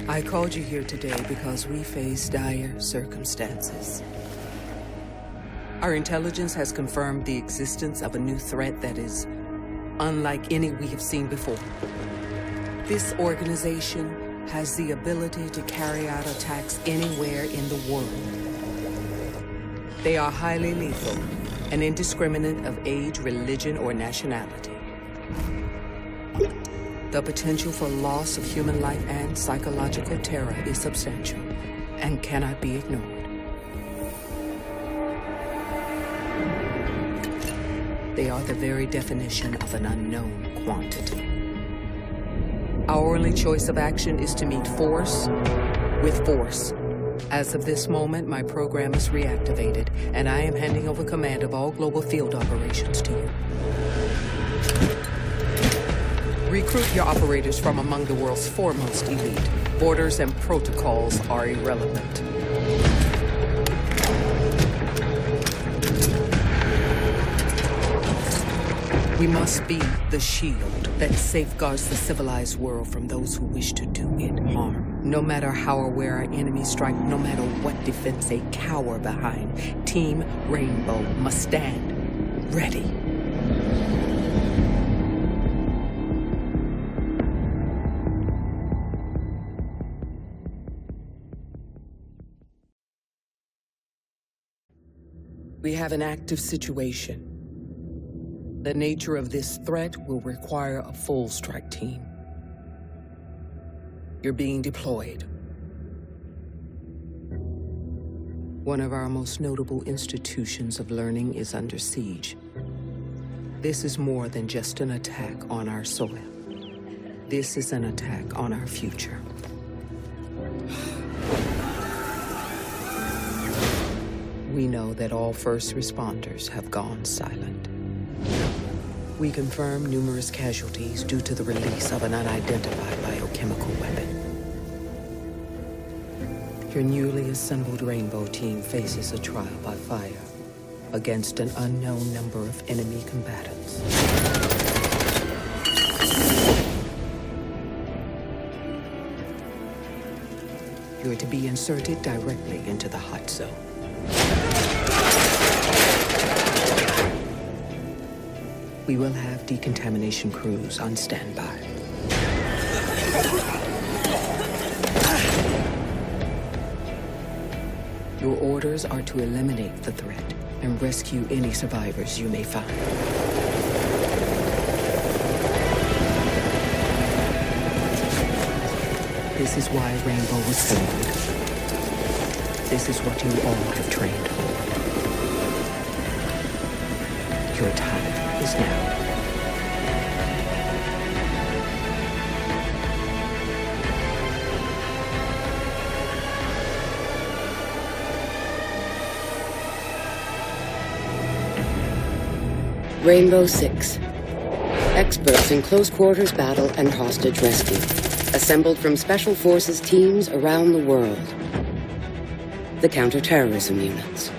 I called you here today because we face dire circumstances. Our intelligence has confirmed the existence of a new threat that is unlike any we have seen before. This organization has the ability to carry out attacks anywhere in the world. They are highly lethal and indiscriminate of age, religion, or nationality. The potential for loss of human life and psychological terror is substantial and cannot be ignored. They are the very definition of an unknown quantity. Our only choice of action is to meet force with force. As of this moment, my program is reactivated, and I am handing over command of all global field operations to you. Recruit your operators from among the world's foremost elite. Borders and protocols are irrelevant. We must be the shield that safeguards the civilized world from those who wish to do it harm. No matter how aware our enemies strike, no matter what defense they cower behind, Team Rainbow must stand ready. We have an active situation. The nature of this threat will require a full strike team. You're being deployed. One of our most notable institutions of learning is under siege. This is more than just an attack on our soil. This is an attack on our future. We know that all first responders have gone silent. We confirm numerous casualties due to the release of an unidentified biochemical weapon. Your newly assembled Rainbow team faces a trial by fire against an unknown number of enemy combatants. You're to be inserted directly into the hot zone. We will have decontamination crews on standby. Your orders are to eliminate the threat and rescue any survivors you may find. This is why Rainbow was formed. This is what you all have trained for. Your time is now. Rainbow 6. Experts in close quarters battle and hostage rescue. Assembled from special forces teams around the world. The counterterrorism units.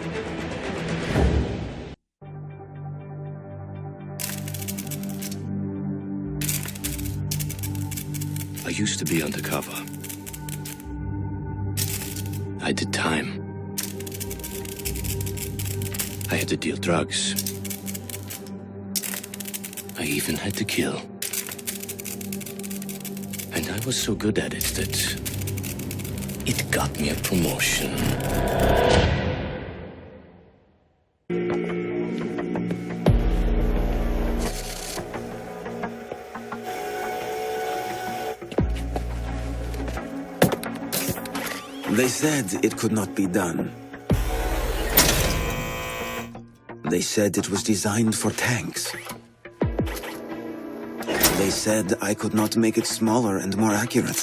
I used to be undercover. I did time. I had to deal drugs. I even had to kill. And I was so good at it that it got me a promotion. They said it could not be done. They said it was designed for tanks. They said I could not make it smaller and more accurate.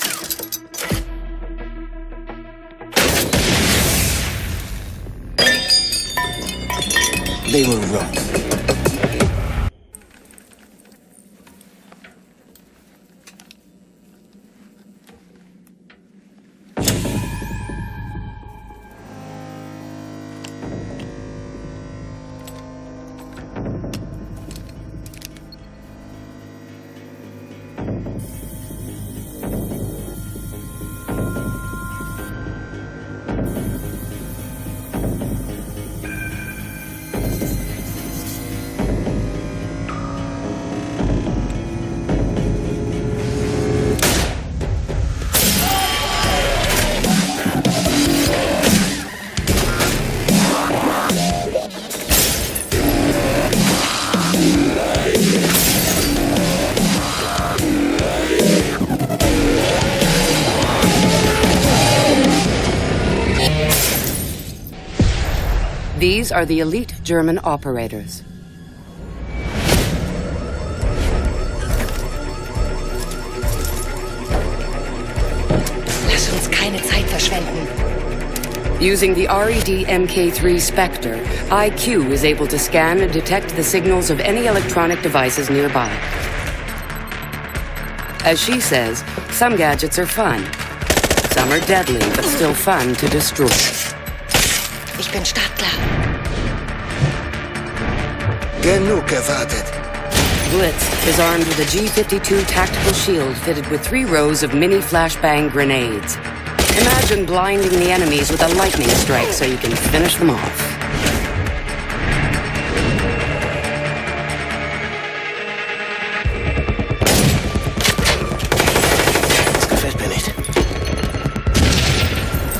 They were wrong. These are the elite German operators. Lass uns keine Zeit verschwenden. Using the RED Mk3 Spectre, IQ is able to scan and detect the signals of any electronic devices nearby. As she says, some gadgets are fun. Some are deadly, but still fun to destroy. Ich bin startklar. Genug gewartet. Blitz is armed with a G-52 tactical shield fitted with 3 rows of mini flashbang grenades. Imagine blinding the enemies with a lightning strike so you can finish them off. Das gefällt mir nicht.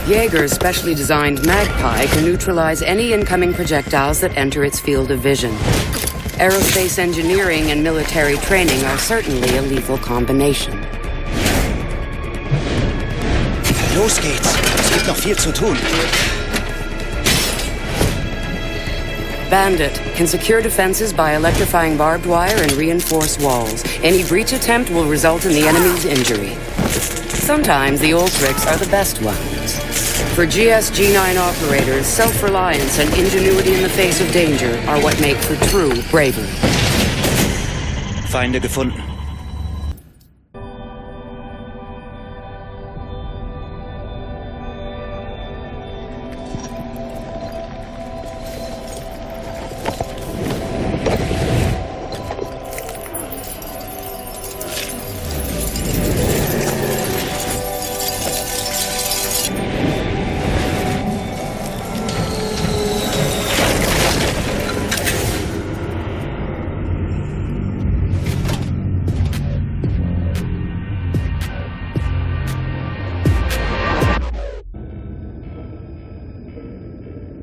Jaeger's specially designed Magpie can neutralize any incoming projectiles that enter its field of vision. Aerospace engineering and military training are certainly a lethal combination. Los geht's. Es gibt noch viel zu tun. Bandit can secure defenses by electrifying barbed wire and reinforce walls. Any breach attempt will result in the enemy's injury. Sometimes the old tricks are the best ones. For GS-G9 operators, self-reliance and ingenuity in the face of danger are what make for true bravery. Feinde gefunden.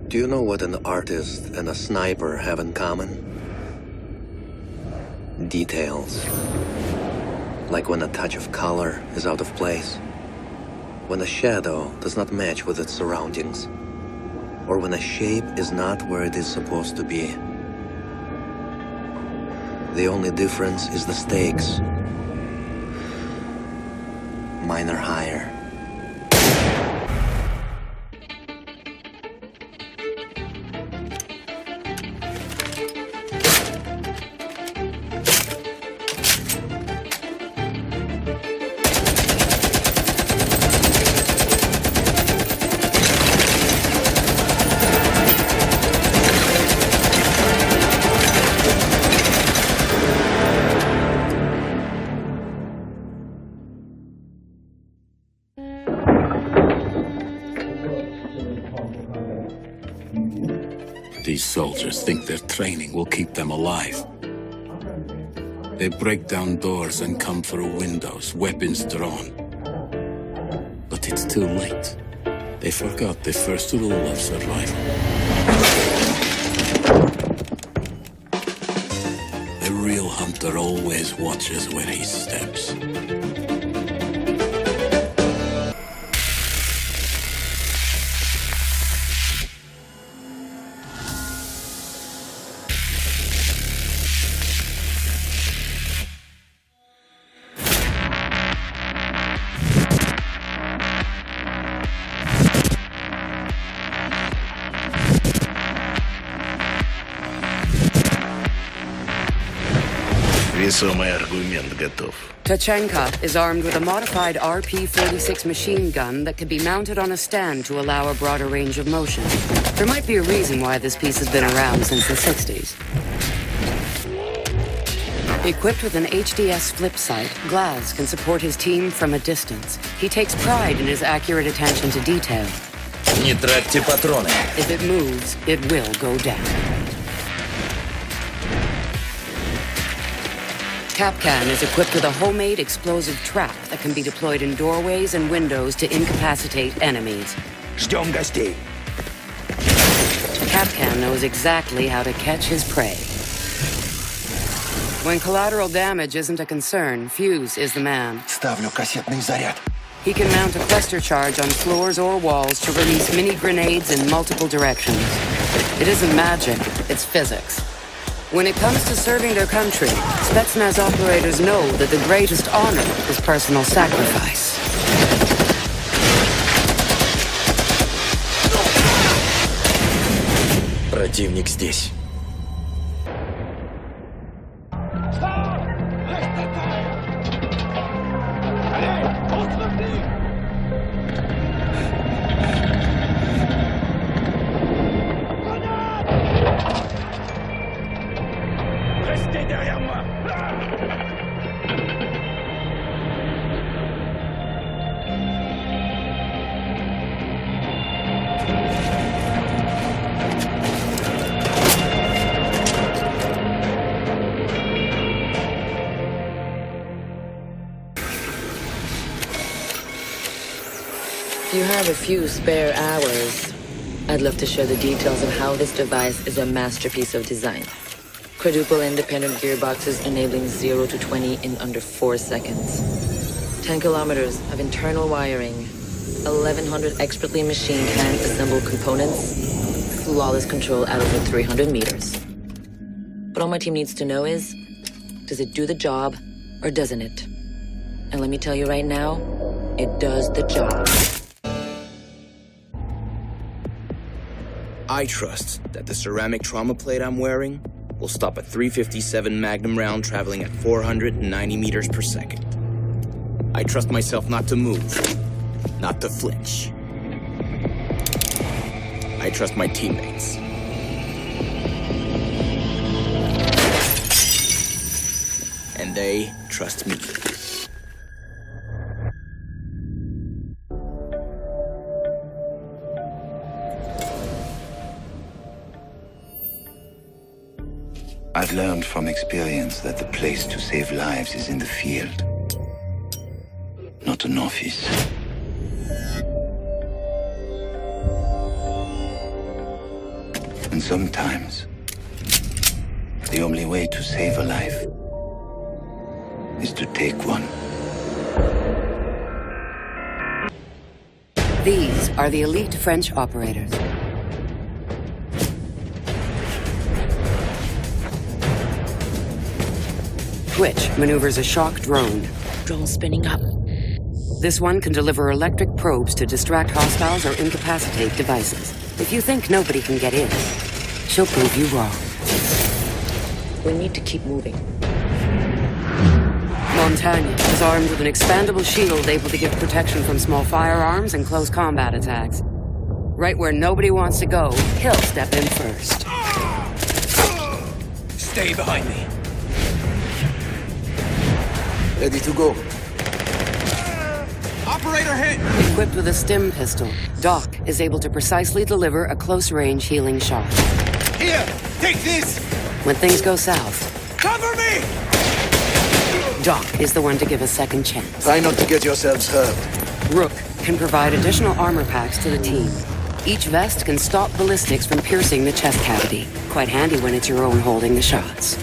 Do you know what an artist and a sniper have in common? Details. Like when a touch of color is out of place, when a shadow does not match with its surroundings, or when a shape is not where it is supposed to be. The only difference is the stakes. Mine are higher. These soldiers think their training will keep them alive. They break down doors and come through windows, weapons drawn. But it's too late. They forgot the first rule of survival. The real hunter always watches where he steps. Весомый аргумент готов. Tachenka is armed with a modified RP-46 machine gun that can be mounted on a stand to allow a broader range of motion. There might be a reason why this piece has been around since the 60s. Equipped with an HDS flip sight, Glaz can support his team from a distance. He takes pride in his accurate attention to detail. Не тратьте патроны. If it moves, it will go down. Kapkan is equipped with a homemade explosive trap that can be deployed in doorways and windows to incapacitate enemies. Ждем гостей. Kapkan knows exactly how to catch his prey. When collateral damage isn't a concern, Fuse is the man. Ставлю кассетный заряд. He can mount a cluster charge on floors or walls to release mini grenades in multiple directions. It isn't magic, it's physics. When it comes to serving their country, Spetsnaz operators know that the greatest honor is personal sacrifice. Противник здесь. If you have a few spare hours, I'd love to share the details of how this device is a masterpiece of design. Quadruple independent gearboxes enabling 0 to 20 in under 4 seconds. 10 kilometers of internal wiring, 1,100 expertly machined hand-assembled components, flawless control at over 300 meters. But all my team needs to know is, does it do the job or doesn't it? And let me tell you right now, it does the job. I trust that the ceramic trauma plate I'm wearing will stop a .357 Magnum round traveling at 490 meters per second. I trust myself not to move, not to flinch. I trust my teammates. And they trust me. I've learned from experience that the place to save lives is in the field, not an office. And sometimes, the only way to save a life is to take one. These are the elite French operators. Twitch maneuvers a shock drone. Drone spinning up. This one can deliver electric probes to distract hostiles or incapacitate devices. If you think nobody can get in, she'll prove you wrong. We need to keep moving. Montagne is armed with an expandable shield able to give protection from small firearms and close combat attacks. Right where nobody wants to go, he'll step in first. Stay behind me. Ready to go. Operator hit! Equipped with a stim pistol, Doc is able to precisely deliver a close-range healing shot. Here, take this! When things go south, Cover me! Doc is the one to give a second chance. Try not to get yourselves hurt. Rook can provide additional armor packs to the team. Each vest can stop ballistics from piercing the chest cavity. Quite handy when it's your own holding the shots.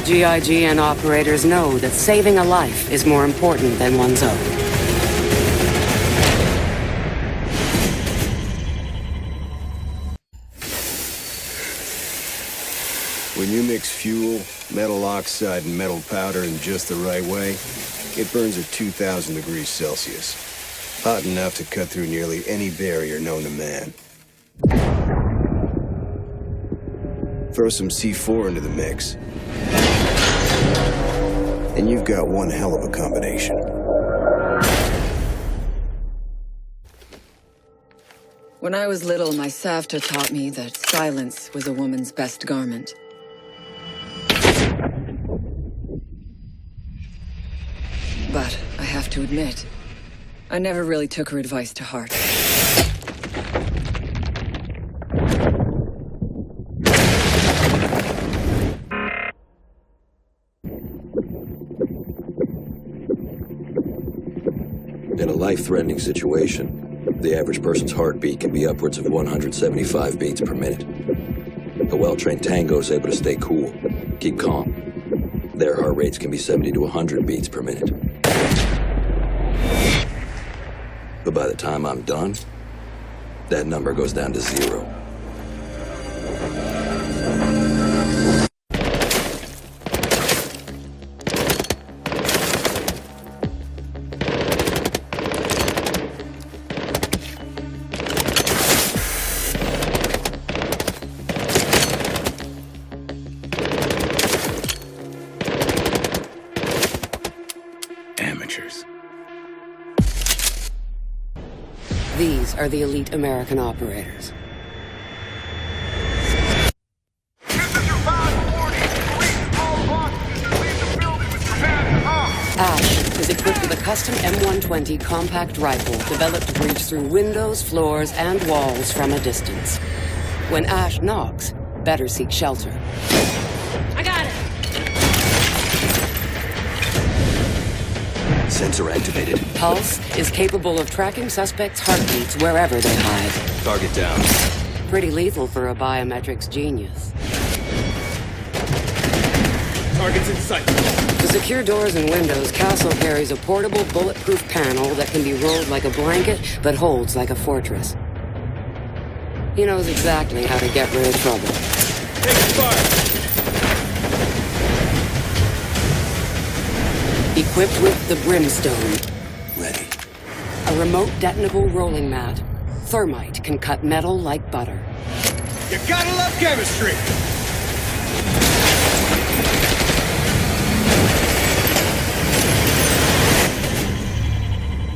GIGN operators know that saving a life is more important than one's own. When you mix fuel, metal oxide, and metal powder in just the right way, it burns at 2,000 degrees Celsius. Hot enough to cut through nearly any barrier known to man. Throw some C4 into the mix, and you've got one hell of a combination. When I was little, my Savta taught me that silence was a woman's best garment. But I have to admit, I never really took her advice to heart. In a life-threatening situation, the average person's heartbeat can be upwards of 175 beats per minute. A well-trained tango is able to stay cool, keep calm. Their heart rates can be 70 to 100 beats per minute. But by the time I'm done, that number goes down to 0. Amateurs. These are the elite American operators. Ash is equipped with a custom M120 compact rifle developed to breach through windows, floors, and walls from a distance. When Ash knocks, better seek shelter. I got it. Sensor activated. Pulse is capable of tracking suspects' heartbeats wherever they hide. Target down. Pretty lethal for a biometrics genius. Target's in sight. To secure doors and windows, Castle carries a portable bulletproof panel that can be rolled like a blanket but holds like a fortress. He knows exactly how to get rid of trouble. Take fire. Equipped with the Brimstone, Ready. a remote detonable rolling mat, thermite can cut metal like butter. You gotta love chemistry.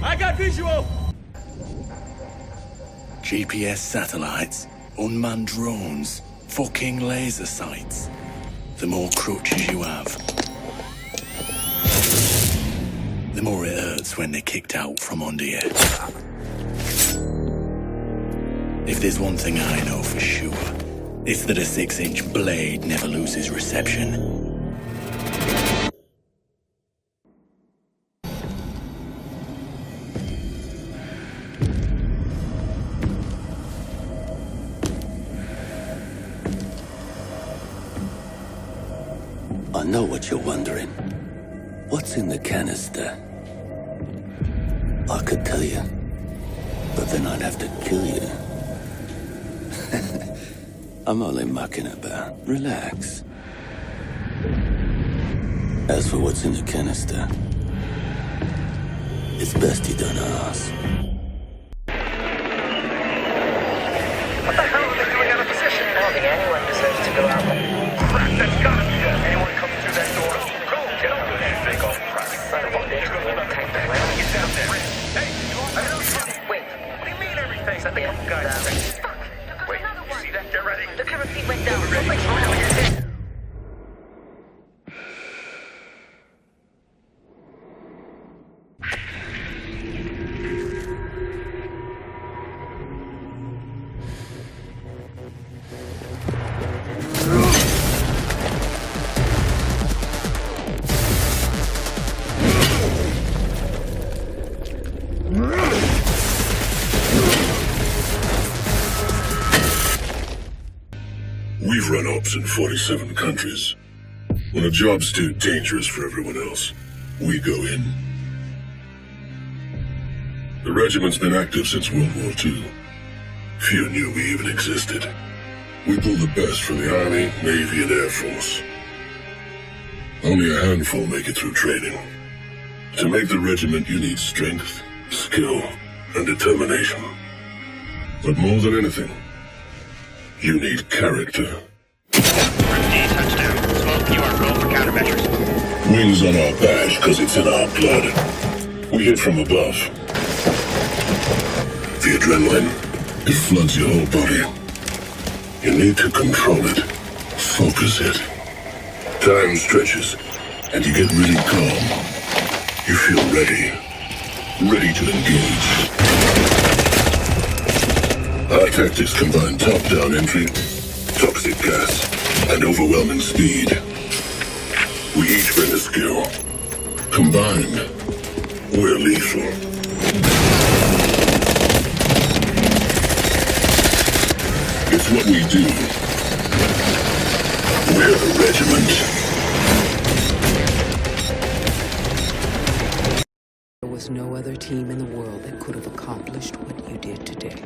I got visual. GPS satellites, unmanned drones, fucking laser sights. The more crutches you have, the more it hurts when they're kicked out from under you. If there's one thing I know for sure, it's that a 6-inch blade never loses reception. I know what you're wondering. What's in the canister? I could tell you, but then I'd have to kill you. I'm only mucking about. Relax. As for what's in the canister, it's best you don't ask. What the hell are they doing out of position? I don't think anyone deserves to go out there. Crap, that's gotta be it. Anyone come through that door? Go, get up there. Big old crap. Son of a bitch, we're gonna take the land. Get down there. Hey, I heard something. Wait. What do you mean everything? I think you guys think. Fuck. Wait, you see that? Get ready. The camera feed went down. Looks like someone over your head. We've run ops in 47 countries. When a job's too dangerous for everyone else, we go in. The regiment's been active since World War II. Few knew we even existed. We pull the best from the Army, Navy, and Air Force. Only a handful make it through training. To make the regiment, you need strength, skill, and determination. But more than anything, you need character. Touchdown. Smoke, you are roll for countermeasures. Wings on our badge because it's in our blood. We hit from above. The adrenaline, it floods your whole body. You need to control it, focus it. Time stretches, and you get really calm. You feel ready to engage. Our tactics combine top-down entry, toxic gas, and overwhelming speed. We each bring a skill. Combined, we're lethal. It's what we do. We're the regiment. other team in the world that could have accomplished what you did today.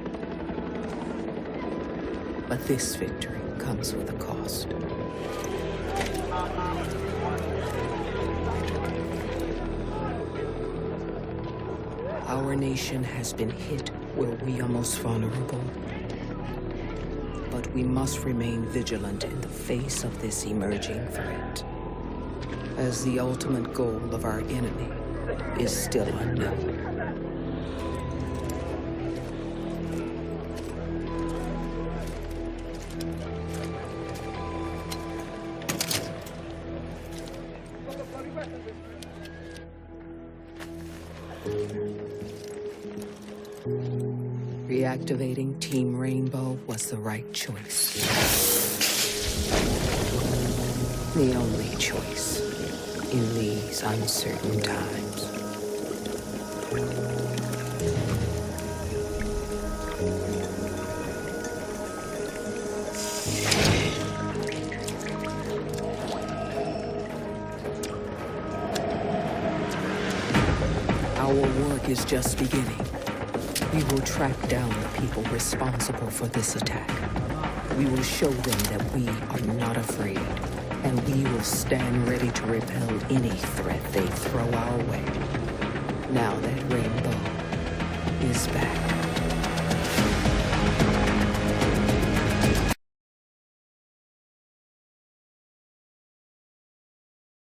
But this victory comes with a cost. Our nation has been hit where we are most vulnerable. But we must remain vigilant in the face of this emerging threat, as the ultimate goal of our enemy is still unknown. Reactivating Team Rainbow was the right choice. The only choice in these uncertain times. Our work is just beginning. We will track down the people responsible for this attack. We will show them that we are not afraid, and we will stand ready to repel any threat they throw our way. Now that Rainbow is back.